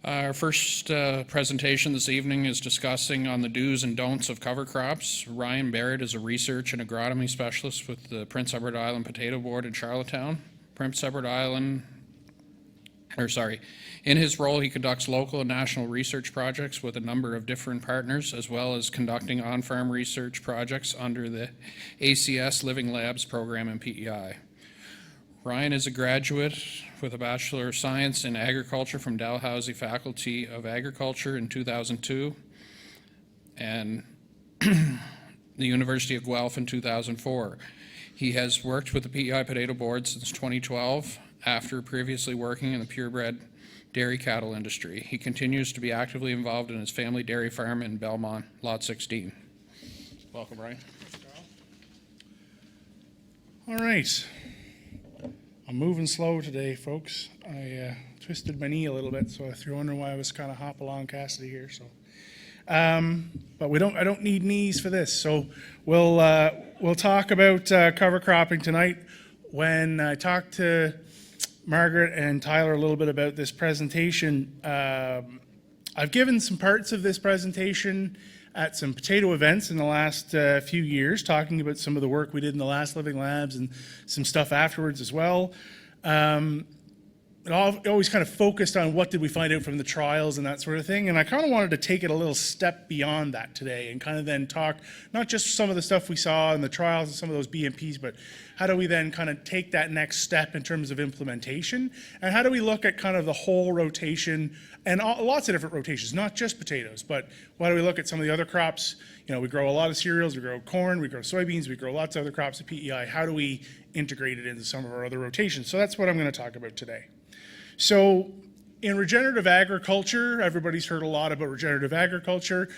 Our first presentation this evening is discussing on the do's and don'ts of cover crops. Ryan Barrett is a research and agronomy specialist with the Prince Edward Island Potato Board in Charlottetown. In his role, he conducts local and national research projects with a number of different partners, as well as conducting on-farm research projects under the ACS Living Labs program in PEI. Ryan is a graduate with a Bachelor of Science in Agriculture from Dalhousie Faculty of Agriculture in 2002 and the University of Guelph in 2004. He has worked with the PEI Potato Board since 2012 after previously working in the purebred dairy cattle industry. He continues to be actively involved in his family dairy farm in Belmont, Lot 16. Welcome, Ryan. All right. I'm moving slow today, folks. I twisted my knee a little bit, so if you're wondering why I was kind of hop along Cassidy here, so. But I don't need knees for this. So we'll talk about cover cropping tonight. When I talked to Margaret and Tyler a little bit about this presentation, I've given some parts of this presentation at some potato events in the last few years, talking about some of the work we did in the last Living Labs and some stuff afterwards as well. It always kind of focused on what did we find out from the trials and that sort of thing. And I kind of wanted to take it a little step beyond that today and kind of then talk not just some of the stuff we saw in the trials and some of those BMPs, but how do we then kind of take that next step in terms of implementation? And how do we look at kind of the whole rotation and lots of different rotations, not just potatoes, but why do we look at some of the other crops? You know, we grow a lot of cereals, we grow corn, we grow soybeans, we grow lots of other crops at PEI. How do we integrate it into some of our other rotations? So that's what I'm going to talk about today. So in regenerative agriculture, everybody's heard a lot about regenerative agriculture.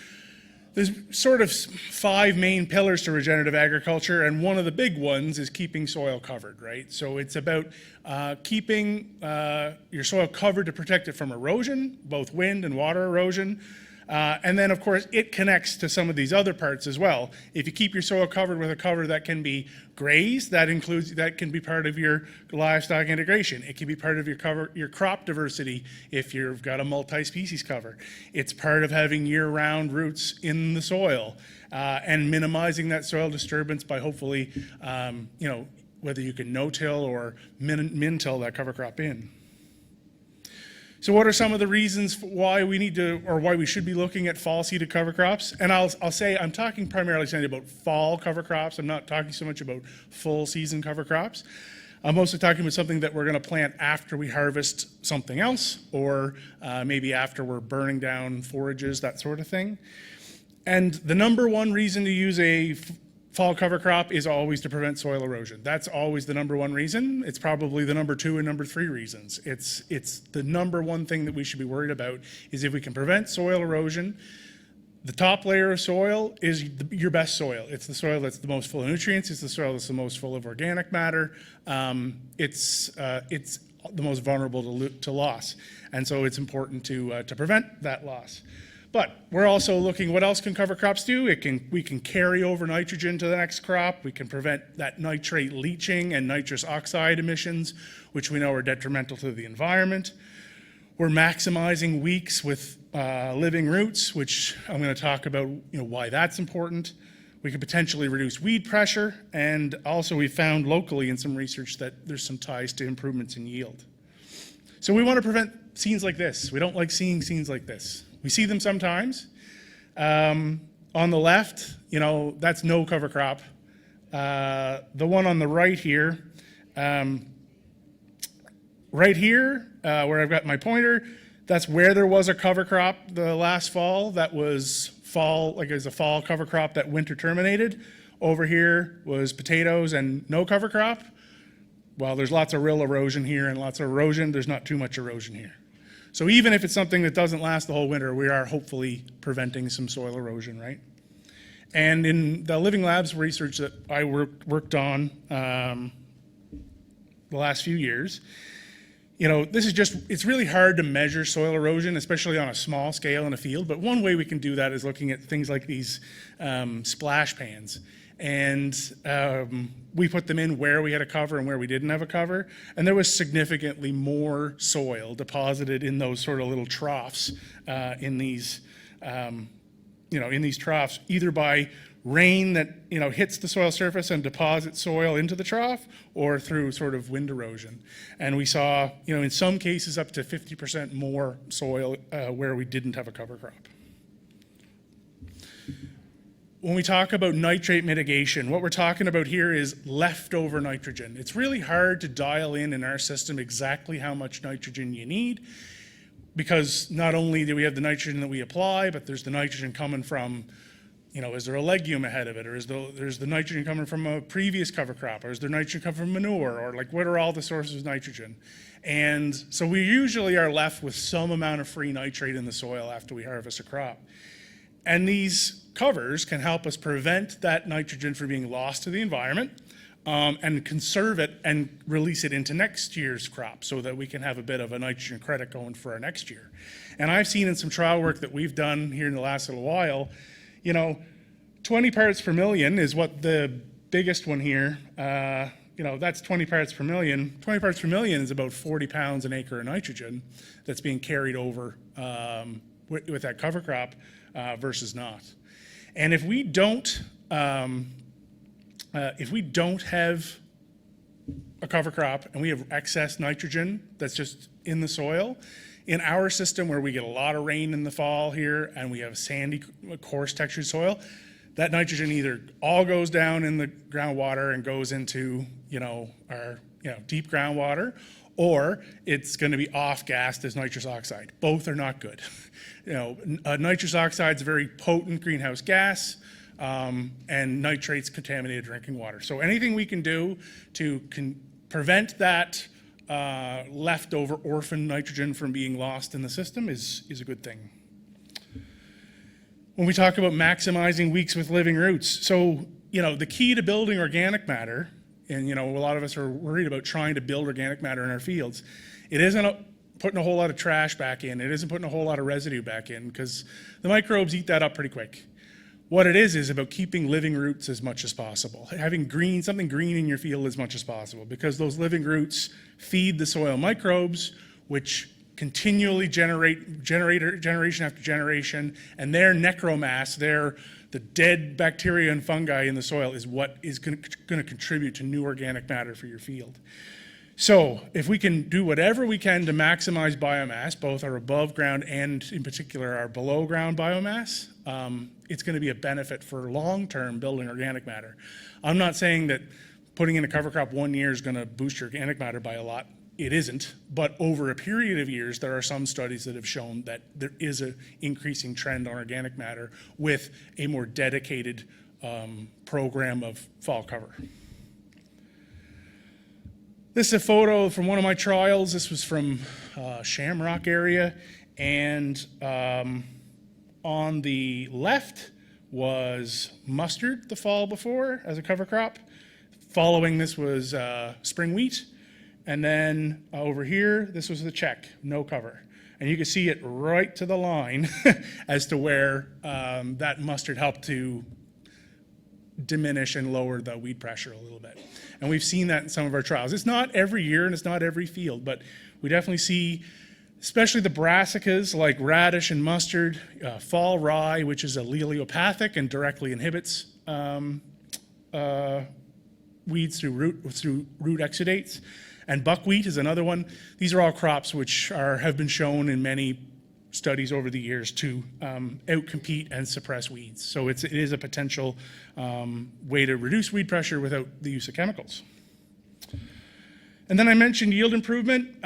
There's sort of 5 main pillars to regenerative agriculture, and one of the big ones is keeping soil covered, right? So it's about keeping your soil covered to protect it from erosion, both wind and water erosion. And then, of course, it connects to some of these other parts as well. If you keep your soil covered with a cover that can be grazed, that can be part of your livestock integration. It can be part of your crop diversity if you've got a multi-species cover. It's part of having year-round roots in the soil and minimizing that soil disturbance by hopefully, whether you can no-till or min-till that cover crop in. So what are some of the reasons why we need to, or why we should be looking at fall seeded cover crops? And I'll say I'm talking primarily about fall cover crops. I'm not talking so much about full season cover crops. I'm mostly talking about something that we're going to plant after we harvest something else, or maybe after we're burning down forages, that sort of thing. And the number one reason to use a fall cover crop is always to prevent soil erosion. That's always the number one reason. It's probably the number 2 and number 3 reasons. It's the number one thing that we should be worried about is if we can prevent soil erosion. The top layer of soil is your best soil. It's the soil that's the most full of nutrients. It's the soil that's the most full of organic matter. It's the most vulnerable to loss. And so it's important to prevent that loss. But we're also looking, what else can cover crops do? We can carry over nitrogen to the next crop. We can prevent that nitrate leaching and nitrous oxide emissions, which we know are detrimental to the environment. We're maximizing weeks with living roots, which I'm going to talk about why that's important. We can potentially reduce weed pressure, and also we found locally in some research that there's some ties to improvements in yield. So we want to prevent scenes like this. We don't like seeing scenes like this. We see them sometimes. On the left, that's no cover crop. The one on the right here, where I've got my pointer, that's where there was a cover crop the last fall. That was it was a fall cover crop that winter terminated. Over here was potatoes and no cover crop. Well, there's lots of real erosion here and lots of erosion. There's not too much erosion here. So even if it's something that doesn't last the whole winter, we are hopefully preventing some soil erosion, right? And in the Living Labs research that I worked on the last few years, it's really hard to measure soil erosion, especially on a small scale in a field. But one way we can do that is looking at things like these splash pans. And we put them in where we had a cover and where we didn't have a cover. And there was significantly more soil deposited in those sort of little troughs in these troughs, either by rain that hits the soil surface and deposits soil into the trough, or through sort of wind erosion. And we saw, in some cases, up to 50% more soil where we didn't have a cover crop. When we talk about nitrate mitigation, what we're talking about here is leftover nitrogen. It's really hard to dial in our system exactly how much nitrogen you need, because not only do we have the nitrogen that we apply, but there's the nitrogen coming from, is there a legume ahead of it, or there's the nitrogen coming from a previous cover crop, or is there nitrogen coming from manure, or what are all the sources of nitrogen? And so we usually are left with some amount of free nitrate in the soil after we harvest a crop. And these covers can help us prevent that nitrogen from being lost to the environment, and conserve it and release it into next year's crop so that we can have a bit of a nitrogen credit going for our next year. And I've seen in some trial work that we've done here in the last little while, 20 parts per million is what the biggest one here, that's 20 parts per million. 20 parts per million is about 40 pounds an acre of nitrogen that's being carried over with that cover crop versus not. And if we don't have a cover crop and we have excess nitrogen that's just in the soil, in our system where we get a lot of rain in the fall here and we have sandy, coarse textured soil, that nitrogen either all goes down in the groundwater and goes into our deep groundwater, or it's going to be off-gassed as nitrous oxide. Both are not good. Nitrous oxide is a very potent greenhouse gas, and nitrates contaminated drinking water. So anything we can do to prevent that leftover orphan nitrogen from being lost in the system is a good thing. When we talk about maximizing weeks with living roots, so the key to building organic matter, and a lot of us are worried about trying to build organic matter in our fields, it isn't putting a whole lot of trash back in, it isn't putting a whole lot of residue back in, because the microbes eat that up pretty quick. What it is about keeping living roots as much as possible, having something green in your field as much as possible, because those living roots feed the soil microbes, which continually generation after generation, and their necromass, the dead bacteria and fungi in the soil is what is going to contribute to new organic matter for your field. So if we can do whatever we can to maximize biomass, both our above ground and in particular our below ground biomass, it's going to be a benefit for long-term building organic matter. I'm not saying that putting in a cover crop 1 year is going to boost your organic matter by a lot. It isn't, but over a period of years, there are some studies that have shown that there is an increasing trend on organic matter with a more dedicated program of fall cover. This is a photo from one of my trials. This was from Shamrock area, and on the left was mustard the fall before as a cover crop. Following this was spring wheat. And then over here, this was the check, no cover. And you can see it right to the line as to where that mustard helped to diminish and lower the weed pressure a little bit. And we've seen that in some of our trials. It's not every year and it's not every field, but we definitely see, especially the brassicas like radish and mustard, fall rye, which is alleliopathic and directly inhibits weeds through root exudates. And buckwheat is another one. These are all crops which have been shown in many studies over the years to outcompete and suppress weeds. So it is a potential way to reduce weed pressure without the use of chemicals. And then I mentioned yield improvement.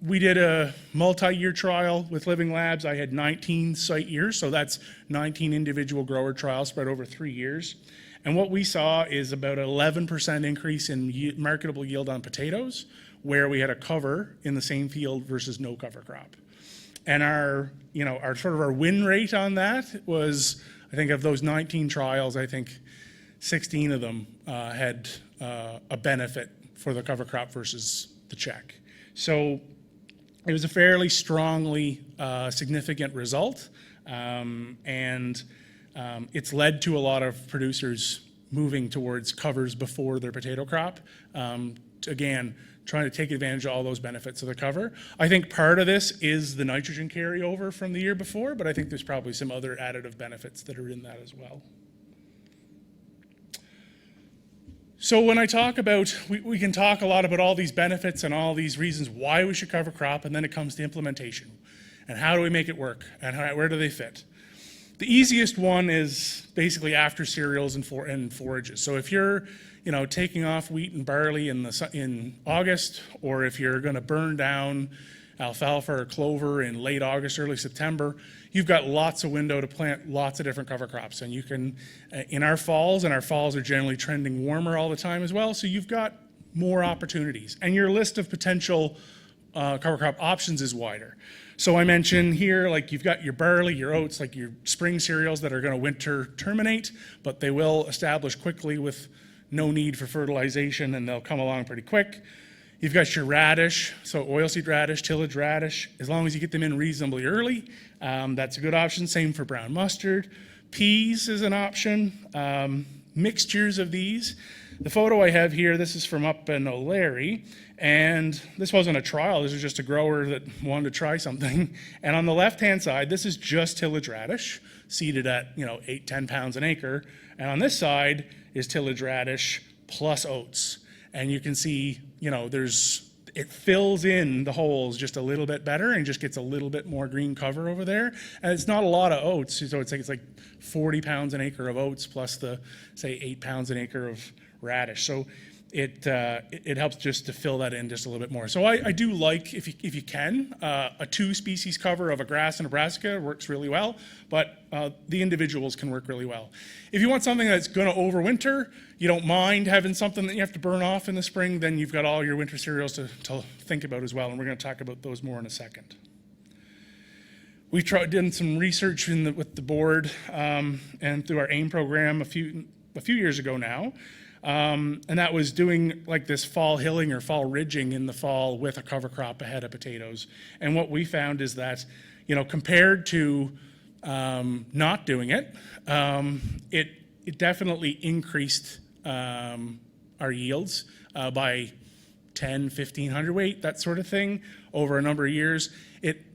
We did a multi-year trial with Living Labs. I had 19 site years, so that's 19 individual grower trials spread over 3 years. And what we saw is about an 11% increase in marketable yield on potatoes, where we had a cover in the same field versus no cover crop. And our win rate on that was, I think of those 19 trials, I think 16 of them had a benefit for the cover crop versus the check. So it was a fairly strongly significant result, and it's led to a lot of producers moving towards covers before their potato crop. Again, trying to take advantage of all those benefits of the cover. I think part of this is the nitrogen carryover from the year before, but I think there's probably some other additive benefits that are in that as well. So when I talk about, we can talk a lot about all these benefits and all these reasons why we should cover crop, and then it comes to implementation. And how do we make it work? And where do they fit? The easiest one is basically after cereals and forages. So if you're taking off wheat and barley in August, or if you're going to burn down alfalfa or clover in late August, early September, you've got lots of window to plant lots of different cover crops. And you can, in our falls, and our falls are generally trending warmer all the time as well, so you've got more opportunities. And your list of potential cover crop options is wider. So I mentioned here, like you've got your barley, your oats, like your spring cereals that are going to winter terminate, but they will establish quickly with no need for fertilization, and they'll come along pretty quick. You've got your radish, so oilseed radish, tillage radish. As long as you get them in reasonably early, that's a good option. Same for brown mustard. Peas is an option. Mixtures of these. The photo I have here, this is from up in O'Leary, and this wasn't a trial. This was just a grower that wanted to try something. And on the left-hand side, this is just tillage radish, seeded at 8-10 pounds an acre. And on this side is tillage radish plus oats. And you can see, it fills in the holes just a little bit better and just gets a little bit more green cover over there. And it's not a lot of oats, so it's like 40 pounds an acre of oats plus the, say, 8 pounds an acre of radish. So it helps just to fill that in just a little bit more. So I do like, if you can, a 2-species cover of a grass in Nebraska works really well, but the individuals can work really well. If you want something that's going to overwinter, you don't mind having something that you have to burn off in the spring, then you've got all your winter cereals to think about as well, and we're going to talk about those more in a second. We've done some research with the board and through our AIM program a few years ago now. And that was doing like this fall hilling or fall ridging in the fall with a cover crop ahead of potatoes. And what we found is that, compared to not doing it, it definitely increased our yields by 10, 15 hundredweight, that sort of thing, over a number of years.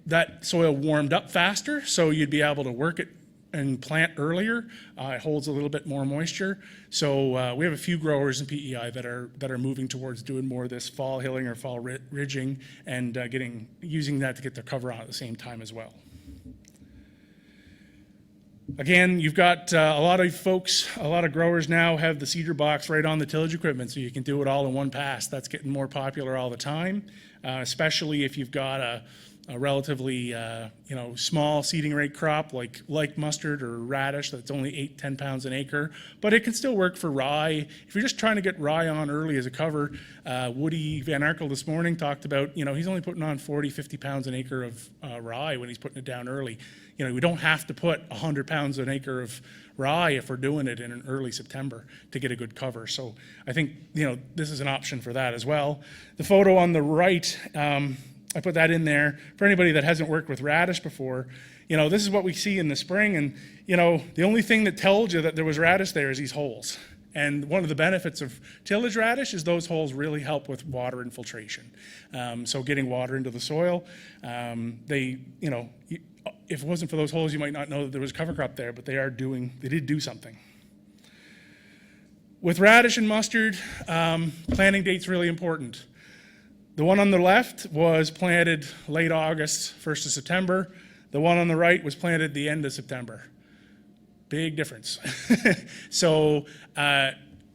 That soil warmed up faster, so you'd be able to work it and plant earlier. It holds a little bit more moisture. So we have a few growers in PEI that are moving towards doing more of this fall hilling or fall ridging and using that to get their cover on at the same time as well. Again, you've got a lot of growers now have the seeder box right on the tillage equipment, so you can do it all in one pass. That's getting more popular all the time, especially if you've got a relatively small seeding rate crop like mustard or radish that's only 8-10 pounds an acre, but it can still work for rye. If you're just trying to get rye on early as a cover, Woody Van Arkel this morning talked about, he's only putting on 40-50 pounds an acre of rye when he's putting it down early. We don't have to put 100 pounds an acre of rye if we're doing it in an early September to get a good cover. So I think this is an option for that as well. The photo on the right, I put that in there for anybody that hasn't worked with radish before. This is what we see in the spring, and the only thing that tells you that there was radish there is these holes. And one of the benefits of tillage radish is those holes really help with water infiltration. So getting water into the soil, if it wasn't for those holes, you might not know that there was cover crop there, but they did do something. With radish and mustard, planting date's really important. The one on the left was planted late August, 1st of September. The one on the right was planted the end of September. Big difference. So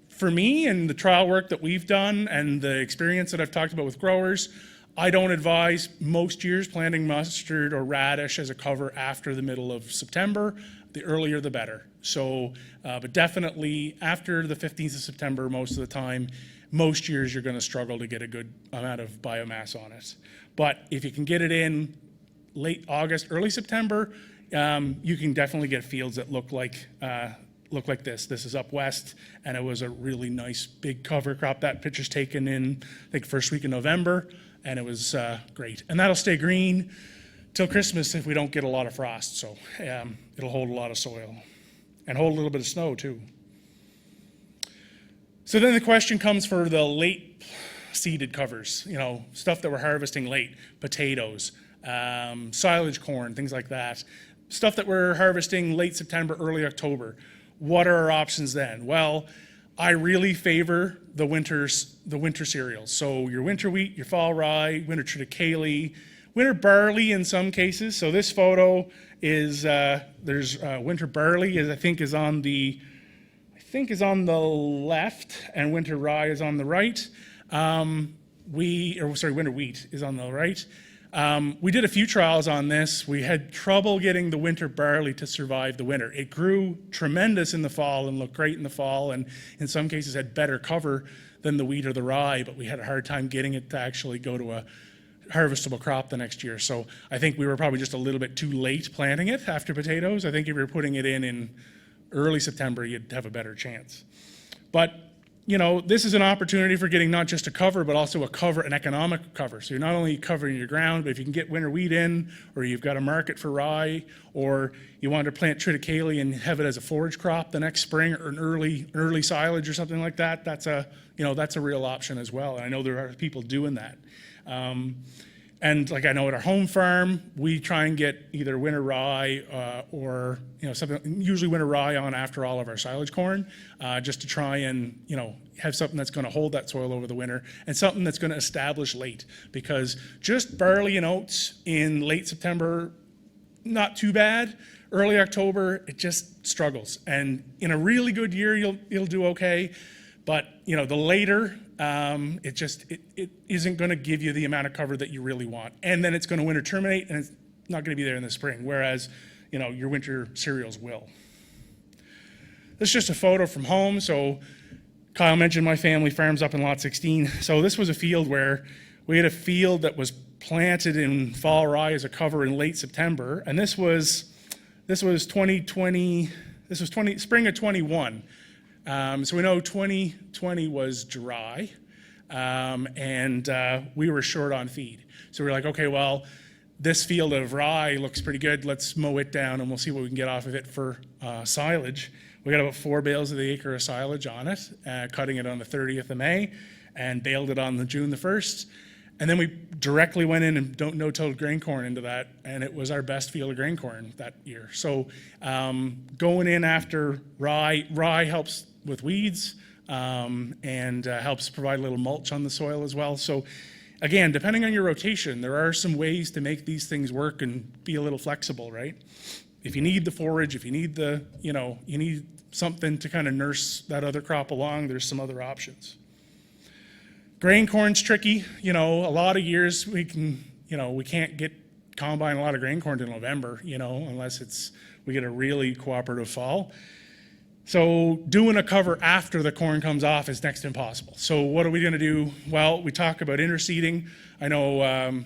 for me and the trial work that we've done and the experience that I've talked about with growers, I don't advise most years planting mustard or radish as a cover after the middle of September. The earlier the better. So, but definitely after the 15th of September most of the time, most years you're going to struggle to get a good amount of biomass on it. But if you can get it in late August, early September, you can definitely get fields that look like this. This is up west, and it was a really nice big cover crop. That picture's taken in, I think, first week in November, and it was great. And that'll stay green till Christmas if we don't get a lot of frost. So it'll hold a lot of soil and hold a little bit of snow too. So then the question comes for the late seeded covers, stuff that we're harvesting late, potatoes, silage corn, things like that. Stuff that we're harvesting late September, early October. What are our options then? Well, I really favor the winter cereals. So your winter wheat, your fall rye, winter triticale, winter barley in some cases. So this photo is there's winter barley I think is on the left, and winter rye is on the right. Winter wheat is on the right. We did a few trials on this. We had trouble getting the winter barley to survive the winter. It grew tremendous in the fall and looked great in the fall, and in some cases had better cover than the wheat or the rye, but we had a hard time getting it to actually go to a harvestable crop the next year. So I think we were probably just a little bit too late planting it after potatoes. I think if you were putting it in early September, you'd have a better chance. But this is an opportunity for getting not just a cover, but also an economic cover. So you're not only covering your ground, but if you can get winter wheat in, or you've got a market for rye, or you want to plant triticale and have it as a forage crop the next spring, or an early silage or something like that, that's a real option as well. And I know there are people doing that. And like I know at our home farm, we try and get either winter rye or something, usually winter rye on after all of our silage corn, just to try and have something that's going to hold that soil over the winter, and something that's going to establish late. Because just barley and oats in late September, not too bad. Early October, it just struggles. And in a really good year, you'll do okay. But the later, it isn't going to give you the amount of cover that you really want. And then it's going to winter terminate, and it's not going to be there in the spring, whereas your winter cereals will. This is just a photo from home. So Kyle mentioned my family farms up in lot 16. So this was a field where we had a field that was planted in fall rye as a cover in late September, and this was 2020. This was spring of 21. So we know 2020 was dry, and we were short on feed. So we're like, okay, well, this field of rye looks pretty good. Let's mow it down, and we'll see what we can get off of it for silage. We got about 4 bales of the acre of silage on it, cutting it on the 30th of May, and baled it on June the 1st. And then we directly went in and no-tilled grain corn into that, and it was our best field of grain corn that year. So going in after rye helps with weeds, and helps provide a little mulch on the soil as well. So again, depending on your rotation, there are some ways to make these things work and be a little flexible, right? If you need the forage, if you need you need something to kind of nurse that other crop along, there's some other options. Grain corn's tricky. A lot of years we can't get combine a lot of grain corn in November, unless we get a really cooperative fall. So doing a cover after the corn comes off is next to impossible. So what are we going to do? Well, we talk about interseeding. I know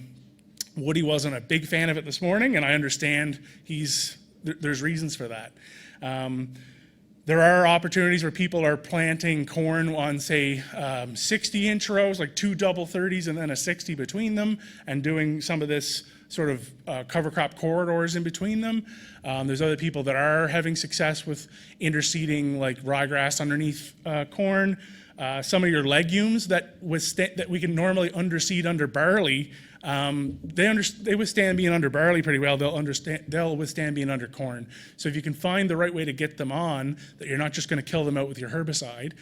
Woody wasn't a big fan of it this morning, and I understand there's reasons for that. There are opportunities where people are planting corn on, say, 60-inch rows, like 2 double 30s and then a 60 between them, and doing some of this sort of cover crop corridors in between them. There's other people that are having success with interseeding, like ryegrass underneath corn. Some of your legumes that we can normally underseed under barley, they withstand being under barley pretty well. They'll withstand being under corn. So if you can find the right way to get them on, that you're not just going to kill them out with your herbicide,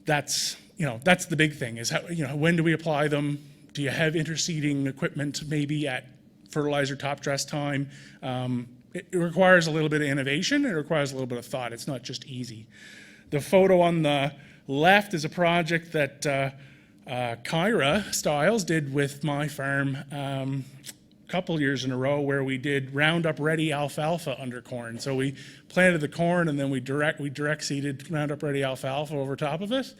that's the big thing. Is when do we apply them? Do you have interseeding equipment maybe at fertilizer top dress time? It requires a little bit of innovation. It requires a little bit of thought. It's not just easy. The photo on the left is a project that Kyra Stiles did with my farm a couple years in a row, where we did Roundup Ready alfalfa under corn. So we planted the corn, and then we direct seeded Roundup Ready alfalfa over top of it.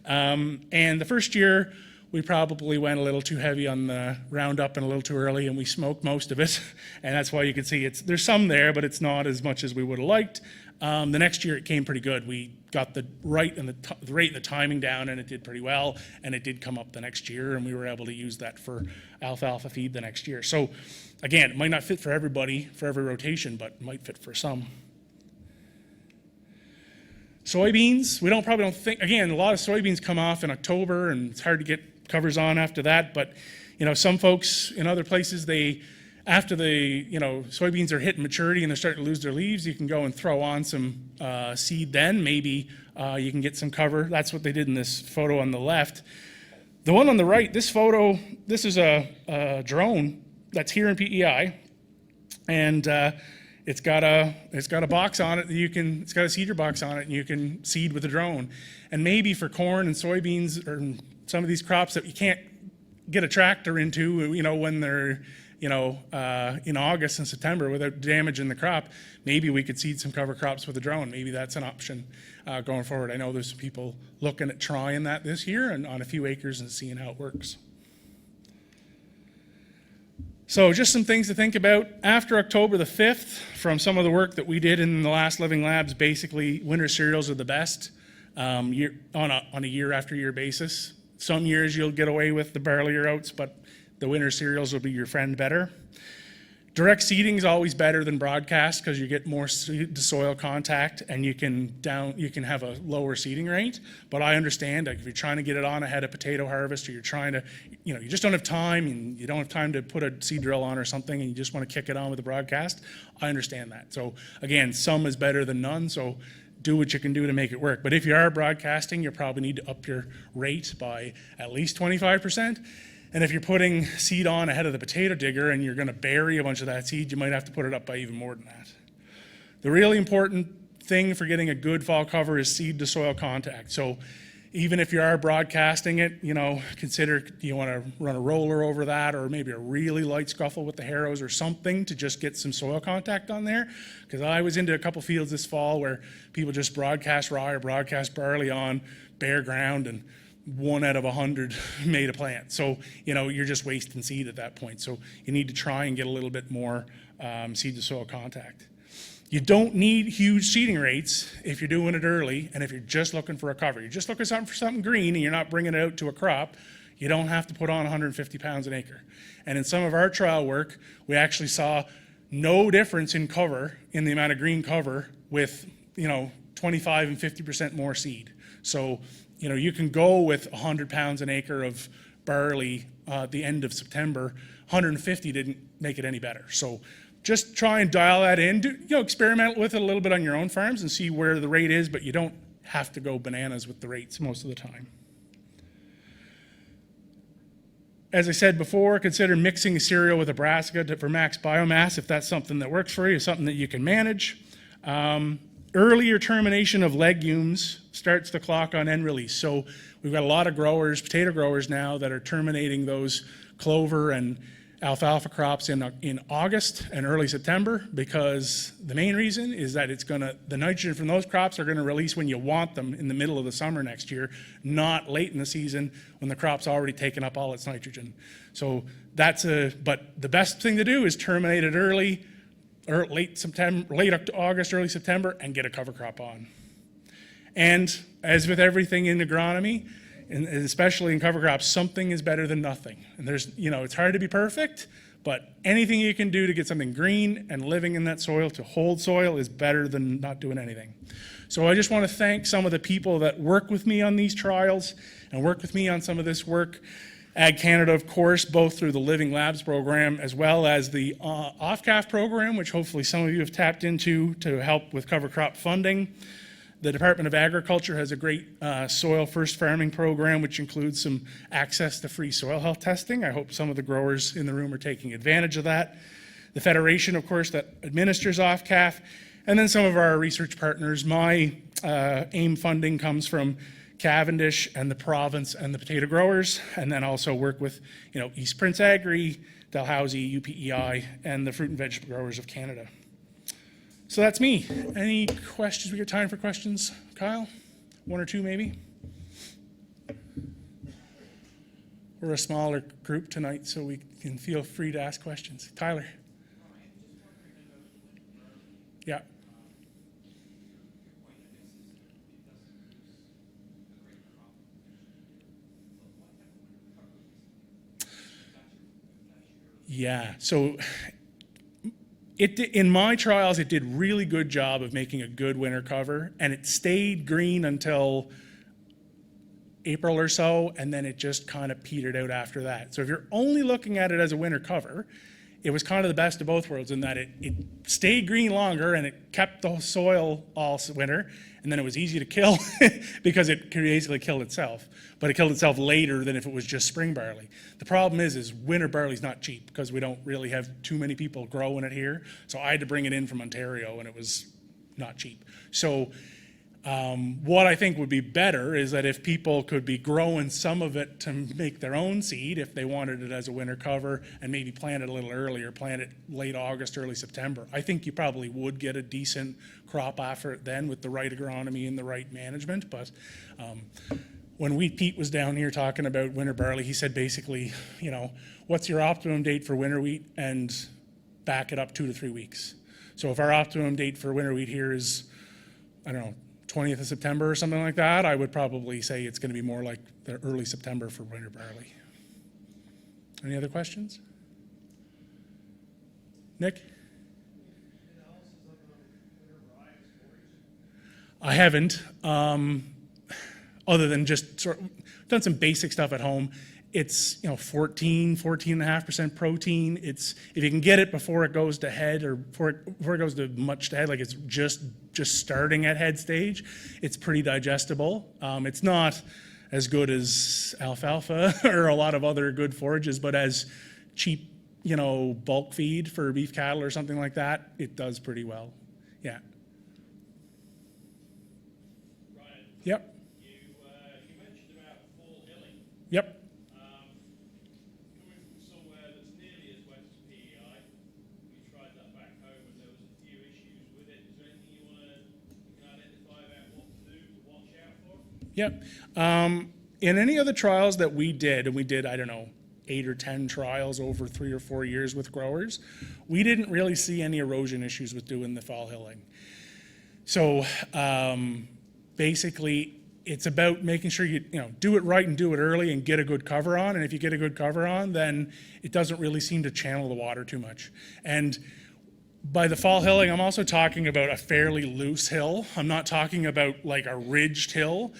And the first year, we probably went a little too heavy on the Roundup and a little too early, and we smoked most of it. And that's why you can see there's some there, but it's not as much as we would have liked. The next year it came pretty good. We got the rate and the timing down, and it did pretty well, and it did come up the next year, and we were able to use that for alfalfa feed the next year. So again, it might not fit for everybody, for every rotation, but it might fit for some. Soybeans, we probably don't think, again, a lot of soybeans come off in October and it's hard to get covers on after that, but some folks in other places, after the soybeans are hitting maturity and they're starting to lose their leaves, you can go and throw on some seed then. Maybe you can get some cover. That's what they did in this photo on the left. The one on the right, this photo, this is a drone that's here in PEI, and it's got a box on it that it's got a seeder box on it, and you can seed with a drone. And maybe for corn and soybeans or some of these crops that you can't get a tractor into, when they're in August and September without damaging the crop, maybe we could seed some cover crops with a drone. Maybe that's an option going forward. I know there's some people looking at trying that this year and on a few acres and seeing how it works. So just some things to think about. After October the 5th, from some of the work that we did in the last Living Labs, basically winter cereals are the best on a year after year basis. Some years you'll get away with the barley or oats, but the winter cereals will be your friend better. Direct seeding is always better than broadcast because you get more seed to soil contact and you can have a lower seeding rate. But I understand, like, if you're trying to get it on ahead of potato harvest, or you're trying to, you just don't have time, and you don't have time to put a seed drill on or something, and you just want to kick it on with the broadcast, I understand that. So again, some is better than none. So do what you can do to make it work. But if you are broadcasting, you probably need to up your rate by at least 25%. And if you're putting seed on ahead of the potato digger and you're going to bury a bunch of that seed, you might have to put it up by even more than that. The really important thing for getting a good fall cover is seed to soil contact. So even if you are broadcasting it, consider, do you want to run a roller over that, or maybe a really light scuffle with the harrows or something to just get some soil contact on there? Because I was into a couple fields this fall where people just broadcast rye or broadcast barley on bare ground, and 1 out of 100 made a plant. So, you're just wasting seed at that point. So you need to try and get a little bit more seed to soil contact. You don't need huge seeding rates if you're doing it early, and if you're just looking for a cover. You're just looking for something green and you're not bringing it out to a crop, you don't have to put on 150 pounds an acre. And in some of our trial work, we actually saw no difference in cover, in the amount of green cover, with 25 and 50% more seed. So you can go with 100 pounds an acre of barley at the end of September. 150 didn't make it any better. So just try and dial that in. Experiment with it a little bit on your own farms and see where the rate is, but you don't have to go bananas with the rates most of the time. As I said before, consider mixing a cereal with a brassica for max biomass if that's something that works for you, something that you can manage. Earlier termination of legumes starts the clock on end release. So we've got a lot of growers, potato growers now, that are terminating those clover and alfalfa crops in August and early September, because the main reason is that the nitrogen from those crops are going to release when you want them in the middle of the summer next year, not late in the season when the crop's already taken up all its nitrogen. So but the best thing to do is terminate it early, or late August, early September, and get a cover crop on. And as with everything in agronomy, and especially in cover crops, something is better than nothing. And it's hard to be perfect, but anything you can do to get something green and living in that soil, to hold soil, is better than not doing anything. So I just want to thank some of the people that work with me on these trials and work with me on some of this work. Ag Canada, of course, both through the Living Labs program as well as the OFCAF program, which hopefully some of you have tapped into to help with cover crop funding. The Department of Agriculture has a great soil first farming program, which includes some access to free soil health testing. I hope some of the growers in the room are taking advantage of that. The Federation, of course, that administers OFCAF, and then some of our research partners. My AIM funding comes from Cavendish and the province and the potato growers, and then also work with East Prince Agri, Dalhousie, UPEI, and the Fruit and Vegetable Growers of Canada. So that's me. Any questions? We got time for questions, Kyle? 1 or 2 maybe? We're a smaller group tonight, so we can feel free to ask questions. Tyler? Yeah. Yeah, so In my trials, it did really good job of making a good winter cover, and it stayed green until April or so, and then it just kind of petered out after that. So if you're only looking at it as a winter cover, it was kind of the best of both worlds in that it stayed green longer and it kept the soil all winter, and then it was easy to kill because it basically killed itself. But it killed itself later than if it was just spring barley. The problem is winter barley's not cheap because we don't really have too many people growing it here. So I had to bring it in from Ontario, and it was not cheap. So what I think would be better is that if people could be growing some of it to make their own seed, if they wanted it as a winter cover, and maybe plant it a little earlier, plant it late August, early September, I think you probably would get a decent crop after it then with the right agronomy and the right management. But when Pete was down here talking about winter barley, he said basically, what's your optimum date for winter wheat, and back it up 2 to 3 weeks. So if our optimum date for winter wheat here is, I don't know, 20th of September or something like that, I would probably say it's going to be more like the early September for winter barley. Any other questions? Nick? I haven't, other than just done some basic stuff at home. It's 14.5% protein. It's, if you can get it before it goes to head, or before it goes to much to head, like it's just starting at head stage, it's pretty digestible. It's not as good as alfalfa or a lot of other good forages, but as cheap, bulk feed for beef cattle or something like that, it does pretty well. Yeah. Ryan, Yep. you mentioned about fall hilling. Yep. Coming from somewhere that's nearly as wet as PEI, we tried that back home and there was a few issues with it. Is there anything you can identify about what to do, to watch out for? Yep. In any of the trials that we did, and we did, I don't know, 8 or 10 trials over 3 or 4 years with growers, we didn't really see any erosion issues with doing the fall hilling. So basically, it's about making sure you do it right and do it early and get a good cover on. And if you get a good cover on, then it doesn't really seem to channel the water too much. And by the fall hilling, I'm also talking about a fairly loose hill. I'm not talking about like a ridged hill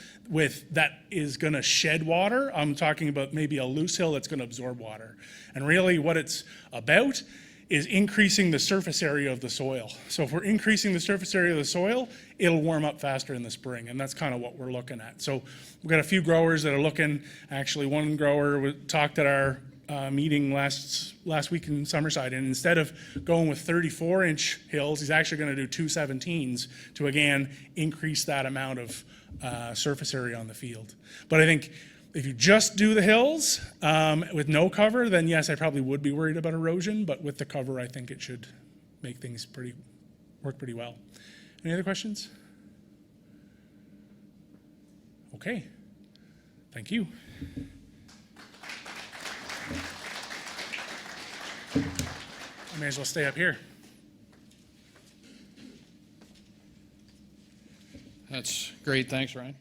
that is going to shed water. I'm talking about maybe a loose hill that's going to absorb water. And really what it's about is increasing the surface area of the soil. So if we're increasing the surface area of the soil, it'll warm up faster in the spring, and that's kind of what we're looking at. So we've got a few growers that are looking. Actually, one grower talked at our meeting last week in Summerside, and instead of going with 34-inch hills, he's actually going to do 2 17s to, again, increase that amount of surface area on the field. But I think if you just do the hills with no cover, then yes, I probably would be worried about erosion, but with the cover, I think it should make things work pretty well. Any other questions? Okay, thank you. I may as well stay up here. That's great. Thanks, Ryan.